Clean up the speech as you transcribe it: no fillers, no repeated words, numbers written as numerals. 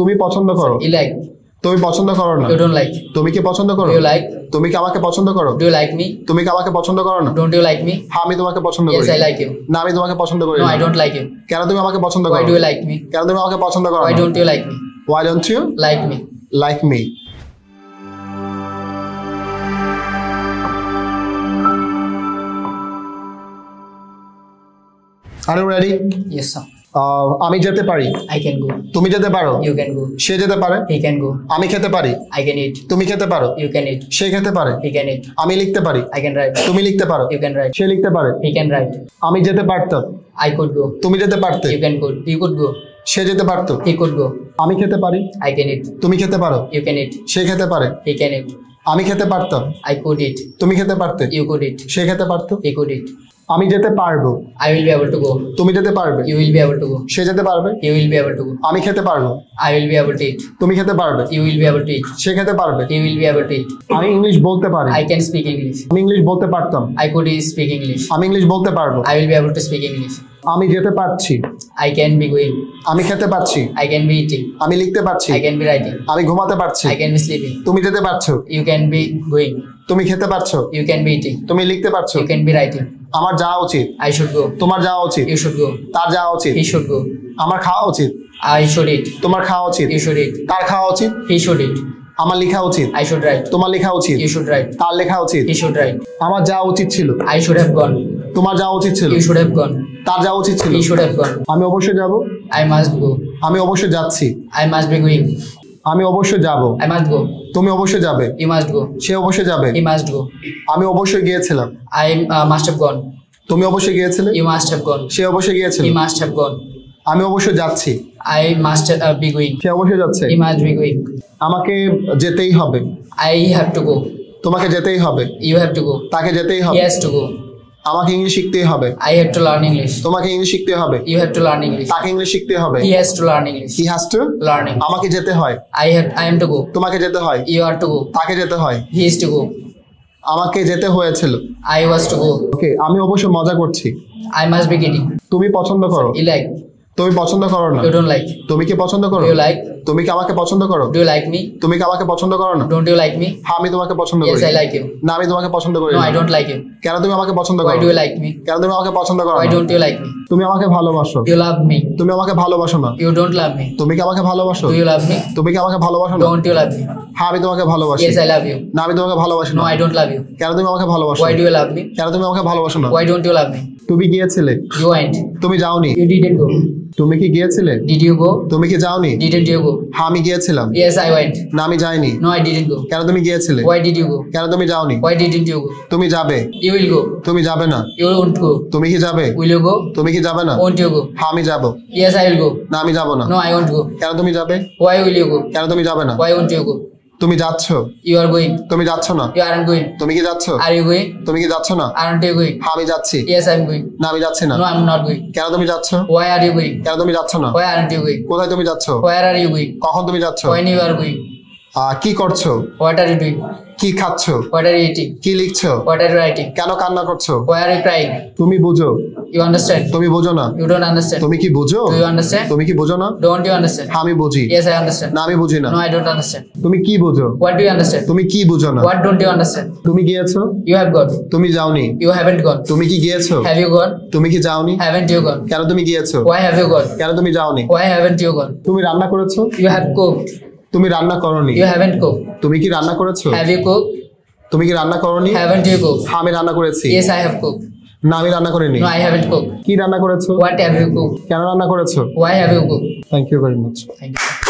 তুমি পছন্দ করো। You like. তুমি পছন্দ করো না। You don't like. তুমি কি পছন্দ করো? Do you like? তুমি কি আমাকে পছন্দ করো? Do you like me? তুমি কি আমাকে পছন্দ করো না? Don't you like me? হ্যাঁ, আমি তোমাকে পছন্দ করি। Yes, I like you. না, আমি তোমাকে পছন্দ করি No, না। I don't like you. কেন তুমি আমাকে পছন্দ করো? Why do you like me? কেন তুমি আমাকে পছন্দ করো Why না? don't you like me? Why don't you Like me. like me? Are you ready? Yes, sir. আমি যেতে পারি। I can go. তুমি যেতে পারো। You can go. সে যেতে পারে। He can go. আমি খেতে পারি। I can eat. তুমি খেতে পারো। You can eat. সে খেতে পারে। He can eat. আমি লিখতে পারি। I can write. তুমি লিখতে পারো। You can write. সে লিখতে পারে। He can write. আমি যেতে পারতাম। I could go. তুমি যেতে পারতে। You can go. He could go. সে যেতে পারতো। He could go. আমি খেতে পারি। I can eat. তুমি খেতে পারো। You can eat. সে খেতে পারে। He can eat. আমি খেতে পারতাম। I could eat. তুমি খেতে পারতে। You could eat. সে খেতে পারতো। He could eat. আমি যেতে পারবো। I will be able to go. তুমি যেতে পারবে। You will be able to go. সে যেতে পারবে। He will be able to go. আমি খেতে পারবো। I will be able to eat. তুমি খেতে পারবে। You will be able to eat. সে খেতে পারবে। He will be able to eat. আমি ইংলিশ বলতে পারি। I can speak English. আমি ইংলিশ বলতে পারতাম। I could speak English. আমি ইংলিশ বলতে পারবো। I will be able to speak English. আমি যেতে পারছি। I can be going. আমি খেতে পারছি। I can be eating. আমি লিখতে পারছি। I can be writing. আমি ঘুমাতে পারছি। I can be sleeping. তুমি যেতে পারছো। You can be going. তুমি খেতে পারছো। You can be eating. তুমি লিখতে পারছো। You can be writing. আমার যাওয়া উচিত। I should go. তোমার যাওয়া উচিত। You should go. তার যাওয়া উচিত। He should go. আমার খাওয়া উচিত। I should eat. তোমার খাওয়া উচিত। You should eat. তার খাওয়া উচিত। He should eat. আমার লেখা উচিত। I should write. তোমার লেখা উচিত। You should write. তার লেখা উচিত। He should write. আমার যাওয়া উচিত ছিল। I should have gone. তোমার যাওয়া উচিত ছিল। You should have gone. তার যাওয়া উচিত ছিল। He should have gone. আমি অবশ্যই যাব। I must go. আমি অবশ্যই যাচ্ছি। I must be going. আমি অবশ্যই যাব। I must go. তুমি অবশ্যই যাবে। You must go. সে অবশ্যই যাবে। He must go. আমি অবশ্যই গিয়েছিলাম। I must have gone. তুমি অবশ্যই গিয়েছিলে। You must have gone. সে অবশ্যই গিয়েছিল। He must have gone. আমি অবশ্যই যাচ্ছি। I must be going. সে অবশ্যই যাচ্ছে। He must be going. আমাকে যেতেই হবে। I have to go. তোমাকে যেতেই হবে। You have to go. তাকে যেতেই He হবে। has to go. আমাকে ইংলিশ শিখতেই হবে। I have to learn English. তোমাকে ইংলিশ শিখতে হবে। You have to learn English. তাকে ইংলিশ শিখতে হবে। He has to learn English. He has to Learn English. আমাকে যেতে হয়। I am to go. তোমাকে যেতে হয়। You are to go. তাকে যেতে হয়। He is to go. আমাকে যেতে হয়েছিল। I was to go. ওকে, আমি অবশ্যই মজা করছি। I must be kidding. তুমি পছন্দ করো। You like. তুমি পছন্দ করো না। You don't like. তুমি কি পছন্দ করো? Do you like? তুমি কি আমাকে পছন্দ করো? Do you like me? তুমি কি আমাকে পছন্দ করো না? Don't you like me? হ্যাঁ, আমি তোমাকে পছন্দ করি। Yes, I like you. না, আমি তোমাকে পছন্দ করি No, না। I don't like you. কেন তুমি আমাকে পছন্দ Why করো? do you like me? কেন তুমি আমাকে পছন্দ করো Why না? don't you like me? তুমি আমাকে ভালোবাসো। You love me. তুমি আমাকে ভালোবাসো না। You don't love me. তুমি কি আমাকে ভালোবাসো? Do you love me? তুমি কি আমাকে ভালোবাসো না? Don't you love me? হ্যাঁ, আমি তোমাকে ভালোবাসি। Yes, I love you. না, আমি তোমাকে ভালোবাসি No, না। I don't love you. কেন তুমি আমাকে ভালোবাসো? Why do you love me? কেন তুমি আমাকে ভালোবাসো না? Why don't you love me? তুমি গিয়েছিলে। You went. তুমি যাওনি। You didn't go. তুমি কি গিয়েছিলে? Did you go? তুমি কি যাওনি? Didn't you go? হ্যাঁ, আমি গিয়েছিলাম। Yes, I went. না, আমি যাইনি। No, I didn't go. কেন তুমি গিয়েছিলে? Why did you go? কেন তুমি যাওনি? Why didn't you go? তুমি যাবে। You will go. তুমি যাবে না। You won't go. তুমি কি যাবে? Will you go? তুমি কি যাবে না? Won't you go? হ্যাঁ, আমি যাব। Yes, I will go. না, আমি যাব না। No, I won't go. কেন তুমি যাবে? Why will you go? কেন তুমি যাবে না? Why won't you go? তুমি যাচ্ছ। You are going. তুমি যাচ্ছ না। You aren't going. তুমি কি যাচ্ছ? Are you going? তুমি কি যাচ্ছ না? Aren't you going? হ্যাঁ, আমি যাচ্ছি। Yes, I'm going. না, আমি যাচ্ছি না। No, I'm not going. কেন তুমি যাচ্ছ? Why are you going? কেন তুমি যাচ্ছ না? Why aren't you going? কোথায় তুমি যাচ্ছ? Where are you going? কখন তুমি যাচ্ছ? When you are going? কি করছো? What are you doing? কি খাচ্ছ? What are you eating? কি লিখছো? What are you writing? কেন কান্না করছো? Why are you crying? তুমি বুঝো। You understand? তুমি বুঝো না। You don't understand. তুমি কি বুঝো? Do you understand? তুমি কি বুঝো না? Don't you understand? হ্যাঁ, আমি বুঝি। Yes, I understand. না, আমি বুঝি না। No, I don't understand. তুমি কি বুঝো? What do you understand? তুমি কি বুঝো না? What don't you understand? তুমি গিয়েছো। You have gone. তুমি যাওনি। You haven't gone. তুমি কি গিয়েছো? Have you gone? তুমি কি যাওনি? Haven't you gone? কেন তুমি গিয়েছো? Why have you gone? কেন তুমি যাওনি? Why haven't you gone? তুমি রান্না করেছো। You have cooked. তুমি রান্না করনি। You haven't cooked. তুমি কি রান্না করেছো? Have you cooked? তুমি কি রান্না করনি? Haven't you cooked? হ্যাঁ, আমি রান্না করেছি। Yes, I have cooked. না, আমি রান্না করিনি। No, I haven't cooked. কি রান্না করেছো? What have you cooked? কেন রান্না করেছো? Why have you cooked? Thank you very much. Thank you.